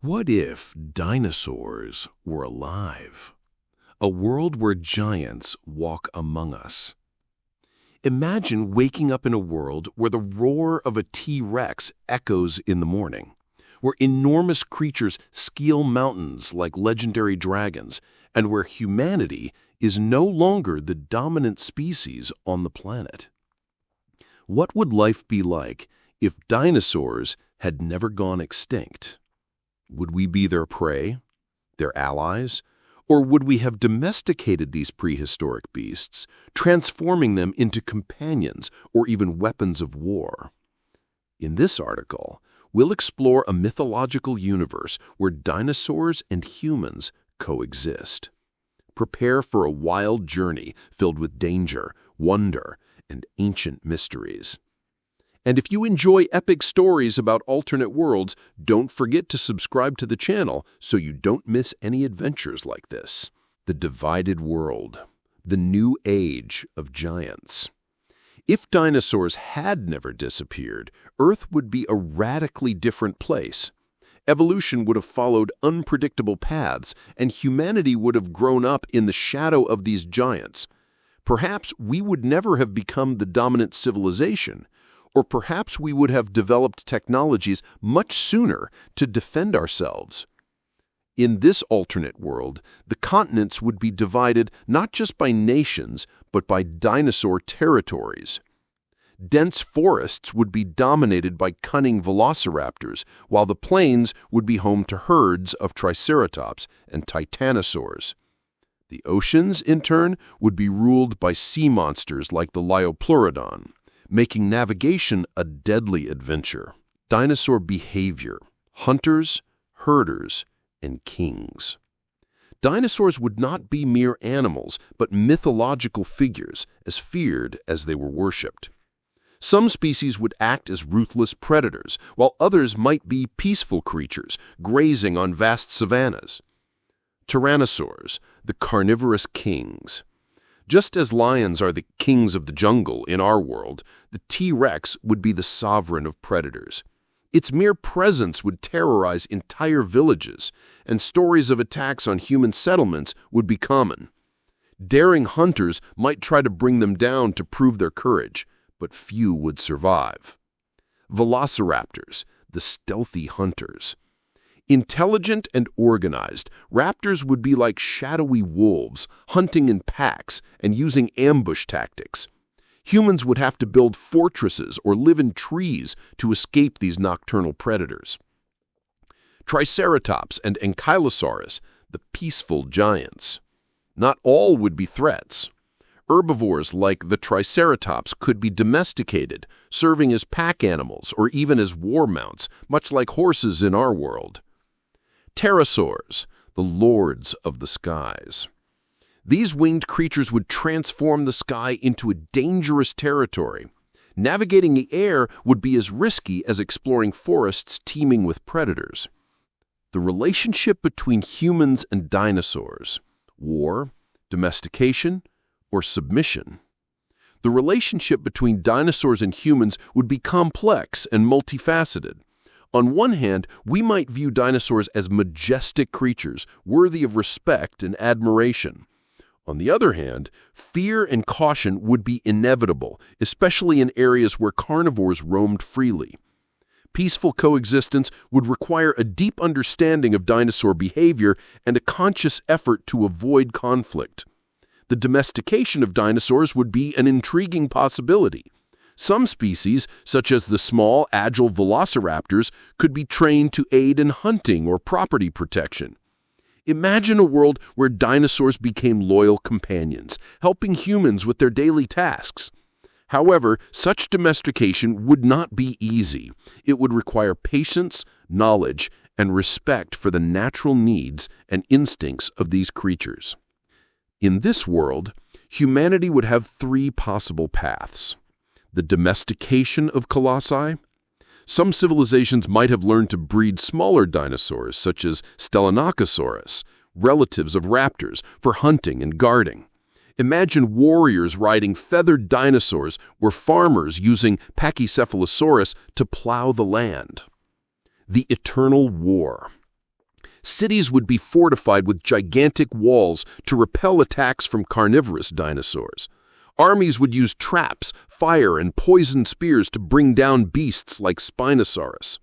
What if dinosaurs were alive? A world where giants walk among us. Imagine waking up in a world where the roar of a T-Rex echoes in the morning, where enormous creatures scale mountains like legendary dragons, and where humanity is no longer the dominant species on the planet. What would life be like if dinosaurs had never gone extinct? Would we be their prey, their allies, or would we have domesticated these prehistoric beasts, transforming them into companions or even weapons of war? In this article, we'll explore a mythological universe where dinosaurs and humans coexist. Prepare for a wild journey filled with danger, wonder, and ancient mysteries. And if you enjoy epic stories about alternate worlds, don't forget to subscribe to the channel so you don't miss any adventures like this. The Divided World, the New Age of Giants. If dinosaurs had never disappeared, Earth would be a radically different place. Evolution would have followed unpredictable paths, and humanity would have grown up in the shadow of these giants. Perhaps we would never have become the dominant civilization, or perhaps we would have developed technologies much sooner to defend ourselves. In this alternate world, the continents would be divided not just by nations, but by dinosaur territories. Dense forests would be dominated by cunning velociraptors, while the plains would be home to herds of triceratops and titanosaurs. The oceans, in turn, would be ruled by sea monsters like the Liopleurodon, making navigation a deadly adventure. Dinosaur behavior: hunters, herders, and kings. Dinosaurs would not be mere animals, but mythological figures, as feared as they were worshipped. Some species would act as ruthless predators, while others might be peaceful creatures, grazing on vast savannas. Tyrannosaurs, the carnivorous kings. Just as lions are the kings of the jungle in our world, the T-Rex would be the sovereign of predators. Its mere presence would terrorize entire villages, and stories of attacks on human settlements would be common. Daring hunters might try to bring them down to prove their courage, but few would survive. Velociraptors, the stealthy hunters. Intelligent and organized, raptors would be like shadowy wolves, hunting in packs and using ambush tactics. Humans would have to build fortresses or live in trees to escape these nocturnal predators. Triceratops and Ankylosaurus, the peaceful giants. Not all would be threats. Herbivores like the Triceratops could be domesticated, serving as pack animals or even as war mounts, much like horses in our world. Pterosaurs, the lords of the skies. These winged creatures would transform the sky into a dangerous territory. Navigating the air would be as risky as exploring forests teeming with predators. The relationship between humans and dinosaurs: war, domestication, or submission. The relationship between dinosaurs and humans would be complex and multifaceted. On one hand, we might view dinosaurs as majestic creatures, worthy of respect and admiration. On the other hand, fear and caution would be inevitable, especially in areas where carnivores roamed freely. Peaceful coexistence would require a deep understanding of dinosaur behavior and a conscious effort to avoid conflict. The domestication of dinosaurs would be an intriguing possibility. Some species, such as the small, agile velociraptors, could be trained to aid in hunting or property protection. Imagine a world where dinosaurs became loyal companions, helping humans with their daily tasks. However, such domestication would not be easy. It would require patience, knowledge, and respect for the natural needs and instincts of these creatures. In this world, humanity would have three possible paths. The domestication of colossi. Some civilizations might have learned to breed smaller dinosaurs, such as Stellanochosaurus, relatives of raptors, for hunting and guarding. Imagine warriors riding feathered dinosaurs or farmers using Pachycephalosaurus to plow the land. The eternal war. Cities would be fortified with gigantic walls to repel attacks from carnivorous dinosaurs. Armies would use traps, fire, and poisoned spears to bring down beasts like Spinosaurus.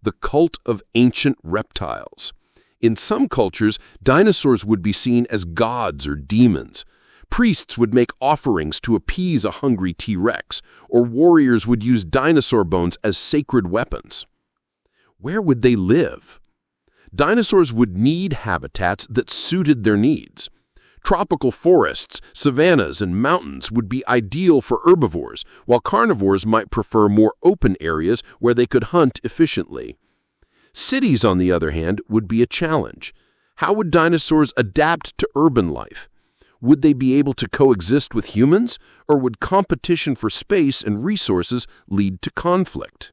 The cult of ancient reptiles. In some cultures, dinosaurs would be seen as gods or demons. Priests would make offerings to appease a hungry T-Rex, or warriors would use dinosaur bones as sacred weapons. Where would they live? Dinosaurs would need habitats that suited their needs. Tropical forests, savannas, and mountains would be ideal for herbivores, while carnivores might prefer more open areas where they could hunt efficiently. Cities, on the other hand, would be a challenge. How would dinosaurs adapt to urban life? Would they be able to coexist with humans, or would competition for space and resources lead to conflict?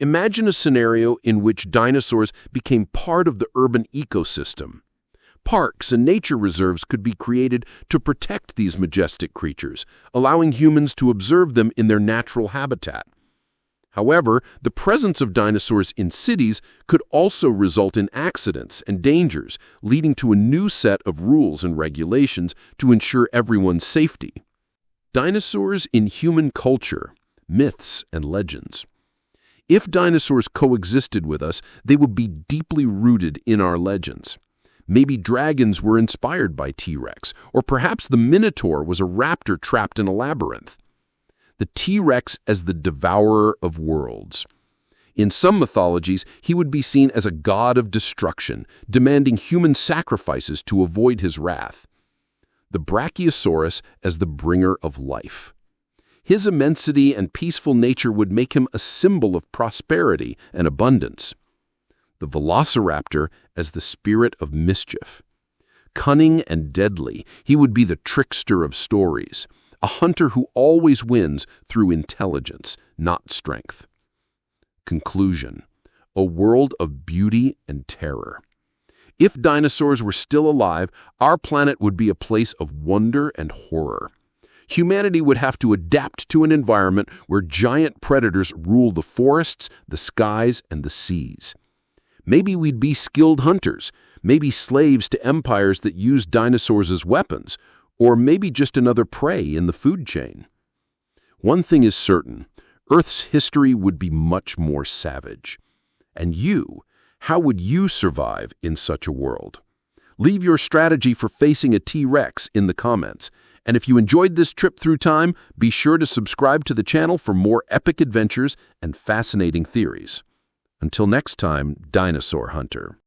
Imagine a scenario in which dinosaurs became part of the urban ecosystem. Parks and nature reserves could be created to protect these majestic creatures, allowing humans to observe them in their natural habitat. However, the presence of dinosaurs in cities could also result in accidents and dangers, leading to a new set of rules and regulations to ensure everyone's safety. Dinosaurs in human culture, myths, and legends. If dinosaurs coexisted with us, they would be deeply rooted in our legends. Maybe dragons were inspired by T-Rex, or perhaps the Minotaur was a raptor trapped in a labyrinth. The T-Rex as the devourer of worlds. In some mythologies, he would be seen as a god of destruction, demanding human sacrifices to avoid his wrath. The Brachiosaurus as the bringer of life. His immensity and peaceful nature would make him a symbol of prosperity and abundance. The Velociraptor as the spirit of mischief. Cunning and deadly, he would be the trickster of stories, a hunter who always wins through intelligence, not strength. Conclusion: a world of beauty and terror. If dinosaurs were still alive, our planet would be a place of wonder and horror. Humanity would have to adapt to an environment where giant predators rule the forests, the skies, and the seas. Maybe we'd be skilled hunters, maybe slaves to empires that used dinosaurs as weapons, or maybe just another prey in the food chain. One thing is certain, Earth's history would be much more savage. And you, how would you survive in such a world? Leave your strategy for facing a T-Rex in the comments. And if you enjoyed this trip through time, be sure to subscribe to the channel for more epic adventures and fascinating theories. Until next time, Dinosaur Hunter.